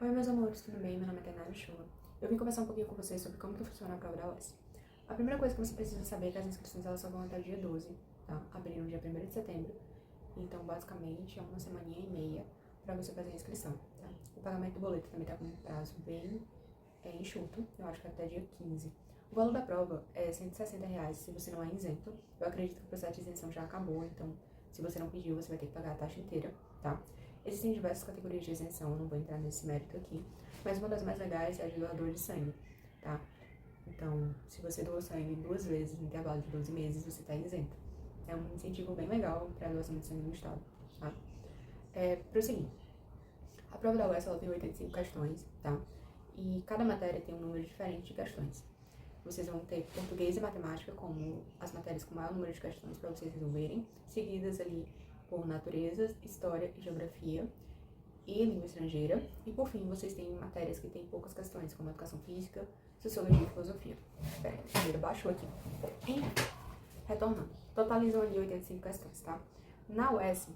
Oi, meus amores, tudo bem? Meu nome é Tainara Chua. Eu vim conversar um pouquinho com vocês sobre como que funciona a prova da UES. A primeira coisa que você precisa saber é que as inscrições elas só vão até o dia 12, tá? Abriram no dia 1º de setembro. Então, basicamente, é uma semaninha e meia pra você fazer a inscrição, tá? O pagamento do boleto também tá com um prazo bem enxuto, eu acho que até dia 15. O valor da prova é R$ 160 se você não é isento. Eu acredito que o processo de isenção já acabou, então, se você não pediu, você vai ter que pagar a taxa inteira, tá? Existem diversas categorias de isenção, eu não vou entrar nesse mérito aqui, mas uma das mais legais é a de doador de sangue, tá? Então, se você doou sangue 2 vezes no intervalo de 12 meses, você está isento. É um incentivo bem legal para a doação de sangue no estado, tá? Prosseguindo. A prova da UES ela tem 85 questões, tá? E cada matéria tem um número diferente de questões. Vocês vão ter português e matemática como as matérias com maior número de questões para vocês resolverem, seguidas ali por natureza, história e geografia e língua estrangeira. E por fim, vocês têm matérias que têm poucas questões, como educação física, sociologia e filosofia. Pera aí, primeiro baixou aqui. Enfim, retornando. Totalizam ali 85 questões, tá? Na UES,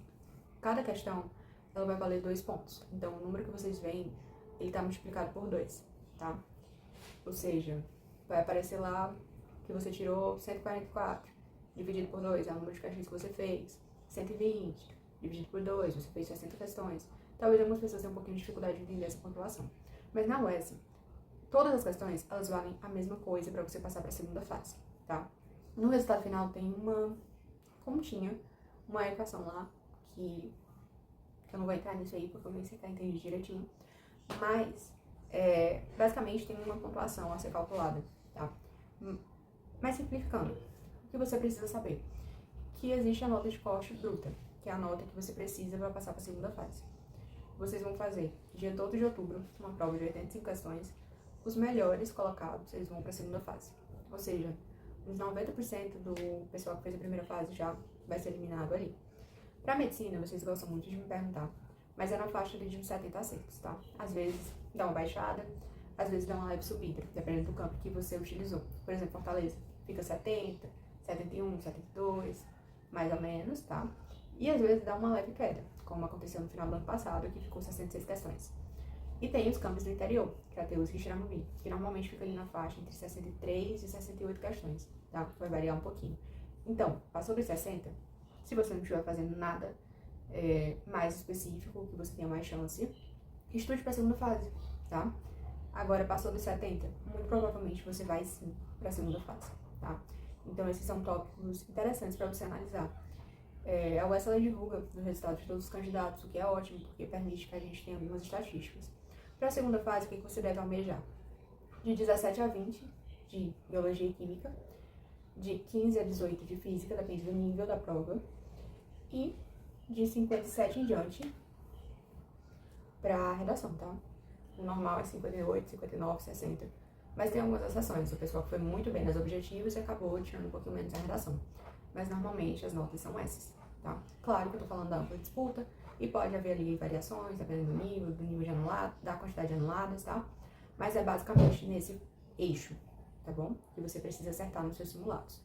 cada questão ela vai valer 2 pontos. Então, o número que vocês veem, ele tá multiplicado por 2, tá? Ou seja, vai aparecer lá que você tirou 144, dividido por 2 é o número de questões que você fez. 120, dividido por 2, você fez 60 questões. Talvez algumas pessoas tenham um pouquinho de dificuldade de entender essa pontuação. Mas na UES, todas as questões, elas valem a mesma coisa para você passar para a segunda fase, tá? No resultado final tem uma continha, uma equação lá, que eu não vou entrar nisso aí, porque eu nem sei se entendi direitinho. Mas, basicamente, tem uma pontuação a ser calculada, tá? Mas simplificando, o que você precisa saber? Que existe a nota de corte bruta, que é a nota que você precisa para passar para a segunda fase. Vocês vão fazer, dia 12 de outubro, uma prova de 85 questões. Os melhores colocados, eles vão para a segunda fase. Ou seja, uns 90% do pessoal que fez a primeira fase já vai ser eliminado ali. Para medicina, vocês gostam muito de me perguntar, mas é na faixa de uns 70 acertos, tá? Às vezes dá uma baixada, às vezes dá uma leve subida, dependendo do campo que você utilizou. Por exemplo, Fortaleza fica 70, 71, 72, mais ou menos, tá? E às vezes dá uma leve queda, como aconteceu no final do ano passado, que ficou 66 questões. E tem os campos do interior, Crateús e Xiramubi, que normalmente fica ali na faixa entre 63 e 68 questões, tá? Vai variar um pouquinho. Então, passou dos 60, se você não estiver fazendo nada mais específico, que você tenha mais chance, estude para a segunda fase, tá? Agora, passou dos 70, muito provavelmente você vai sim para a segunda fase, tá? Então, esses são tópicos interessantes para você analisar. A UES ela divulga os resultados de todos os candidatos, o que é ótimo, porque permite que a gente tenha algumas estatísticas. Para a segunda fase, o que você deve almejar? De 17 a 20 de biologia e química, de 15 a 18 de física, depende do nível da prova, e de 57 em diante para a redação, tá? O normal é 58, 59, 60. Mas tem algumas exceções. O pessoal que foi muito bem nos objetivos e acabou tirando um pouquinho menos a redação. Mas normalmente as notas são essas, tá? Claro que eu tô falando da ampla disputa e pode haver ali variações, dependendo do nível de anulado, da quantidade de anuladas, tá? Mas é basicamente nesse eixo, tá bom? Que você precisa acertar nos seus simulados.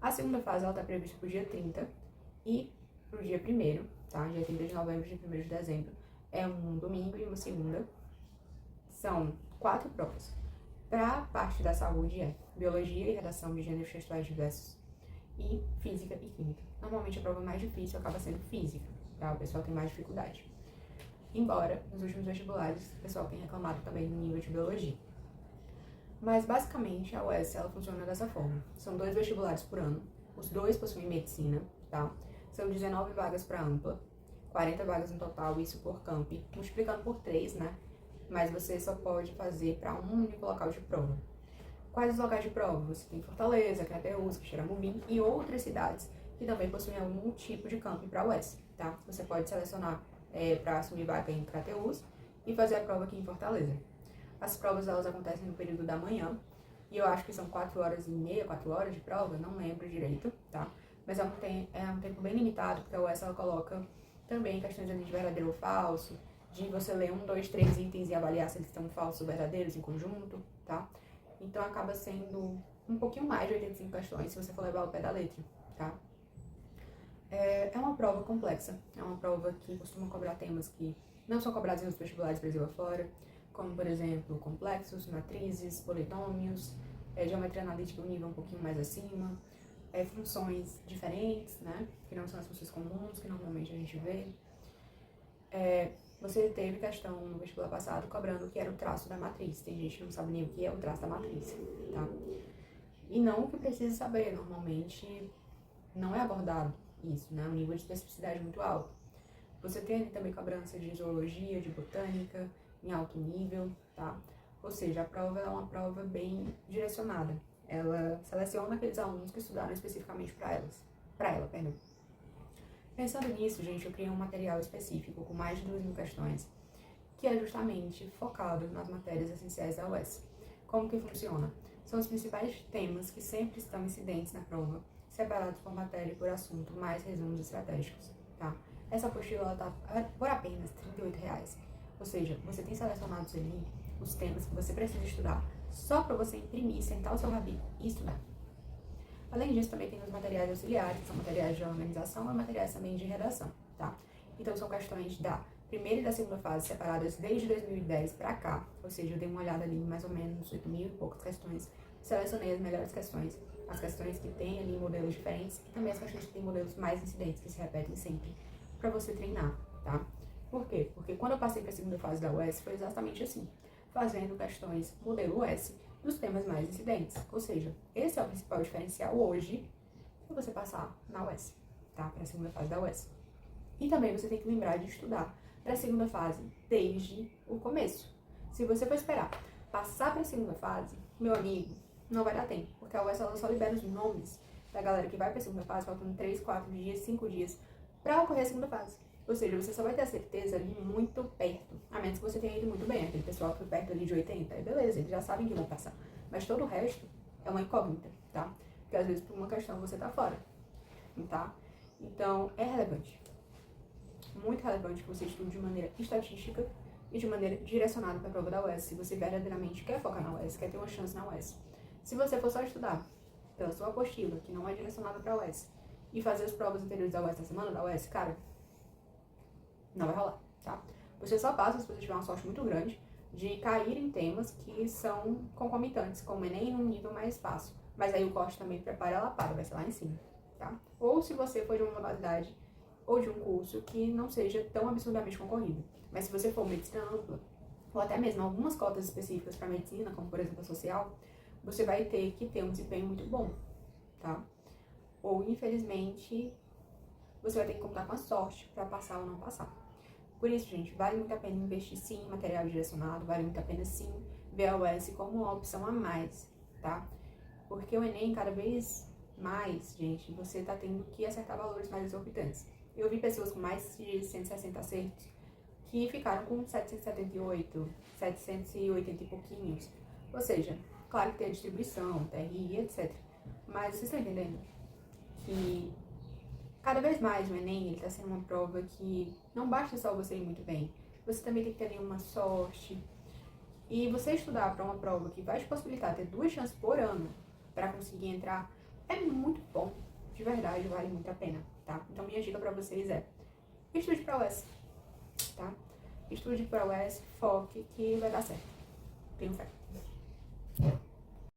A segunda fase, ela tá prevista pro dia 30 e pro dia 1º, tá? Dia 30 de novembro e dia 1º de dezembro. É um domingo e uma segunda. São 4 provas. Para a parte da saúde é biologia e redação de gêneros textuais diversos e física e química. Normalmente a prova mais difícil acaba sendo física, tá? O pessoal tem mais dificuldade. Embora, nos últimos vestibulares, o pessoal tem reclamado também do nível de biologia. Mas, basicamente, a UES, ela funciona dessa forma. São 2 vestibulares por ano. Os 2 possuem medicina, tá? São 19 vagas para ampla, 40 vagas no total, isso por camp, multiplicando por 3, né? Mas você só pode fazer para um único local de prova. Quais os locais de prova? Você tem Fortaleza, Crateús, Xiramubi e outras cidades que também possuem algum tipo de camp para a UES, tá? Você pode selecionar para assumir vaga em Crateús e fazer a prova aqui em Fortaleza. As provas, elas acontecem no período da manhã, e eu acho que são 4 horas e meia, 4 horas de prova, não lembro direito, tá? Mas é um tempo bem limitado, porque a UES, ela coloca também questões ali de verdadeiro ou falso, de você ler 1, 2, 3 itens e avaliar se eles estão falsos ou verdadeiros em conjunto, tá? Então acaba sendo um pouquinho mais de 85 questões, se você for levar ao pé da letra, tá? É uma prova complexa, é uma prova que costuma cobrar temas que não são cobrados em outros vestibulares Brasil afora, como, por exemplo, complexos, matrizes, polinômios, geometria analítica um nível um pouquinho mais acima, funções diferentes, né, que não são as funções comuns que normalmente a gente vê. Você teve questão no vestibular passado cobrando o que era o traço da matriz. Tem gente que não sabe nem o que é o traço da matriz, tá? E não o que precisa saber, normalmente não é abordado isso, né? Um nível de especificidade muito alto. Você tem também cobrança de zoologia, de botânica, em alto nível, tá? Ou seja, a prova é uma prova bem direcionada. Ela seleciona aqueles alunos que estudaram especificamente para ela. Pensando nisso, gente, eu criei um material específico com mais de 2.000 questões, que é justamente focado nas matérias essenciais da UES. Como que funciona? São os principais temas que sempre estão incidentes na prova, separados por matéria e por assunto, mais resumos estratégicos, tá? Essa apostila está por apenas R$ 38. Ou seja, você tem selecionados ali os temas que você precisa estudar, só para você imprimir, sentar o seu rabinho e estudar. Além disso, também tem os materiais auxiliares, que são materiais de organização e materiais também de redação, tá? Então, são questões da primeira e da segunda fase separadas desde 2010 para cá, ou seja, eu dei uma olhada ali em mais ou menos 8.000 e poucas questões, selecionei as melhores questões, as questões que têm ali modelos diferentes e também as questões que têm modelos mais incidentes, que se repetem sempre, para você treinar, tá? Por quê? Porque quando eu passei para a segunda fase da UES, foi exatamente assim, fazendo questões modelo UES, dos temas mais incidentes. Ou seja, esse é o principal diferencial hoje para você passar na UES, tá? Para a segunda fase da UES. E também você tem que lembrar de estudar para a segunda fase desde o começo. Se você for esperar passar para a segunda fase, meu amigo, não vai dar tempo, porque a UES ela só libera os nomes da galera que vai para a segunda fase, faltando 3, 4 dias, 5 dias para ocorrer a segunda fase. Ou seja, você só vai ter a certeza ali muito perto, a menos que você tenha ido muito bem. Aquele pessoal que foi perto ali de 80, beleza, eles já sabem que vão passar. Mas todo o resto é uma incógnita, tá? Porque às vezes por uma questão você tá fora, tá? Então, é relevante. Muito relevante que você estude de maneira estatística e de maneira direcionada para a prova da UES. Se você verdadeiramente quer focar na UES, quer ter uma chance na UES. Se você for só estudar pela sua apostila, que não é direcionada para a UES, e fazer as provas anteriores da UES na semana da UES, cara, não vai rolar, tá? Você só passa se você tiver uma sorte muito grande de cair em temas que são concomitantes, como o Enem, num nível mais fácil. Mas aí o corte também prepara ela para, vai ser lá em cima, tá? Ou se você for de uma modalidade ou de um curso que não seja tão absurdamente concorrido. Mas se você for medicina ampla, ou até mesmo algumas cotas específicas para medicina, como por exemplo a social, você vai ter que ter um desempenho muito bom, tá? Ou, infelizmente, você vai ter que contar com a sorte para passar ou não passar. Por isso, gente, vale muito a pena investir sim em material direcionado, vale muito a pena sim ver a UES como uma opção a mais, tá? Porque o Enem, cada vez mais, gente, você tá tendo que acertar valores mais exorbitantes. Eu vi pessoas com mais de 160 acertos que ficaram com 778, 780 e pouquinhos. Ou seja, claro que tem a distribuição, TRI, etc. Mas vocês estão entendendo que cada vez mais o Enem ele tá sendo uma prova que não basta só você ir muito bem. Você também tem que ter uma sorte. E você estudar para uma prova que vai te possibilitar ter 2 chances por ano para conseguir entrar é muito bom. De verdade, vale muito a pena, tá? Então minha dica para vocês é: estude para a UES, tá? Estude para a UES, foque que vai dar certo. Tenho fé.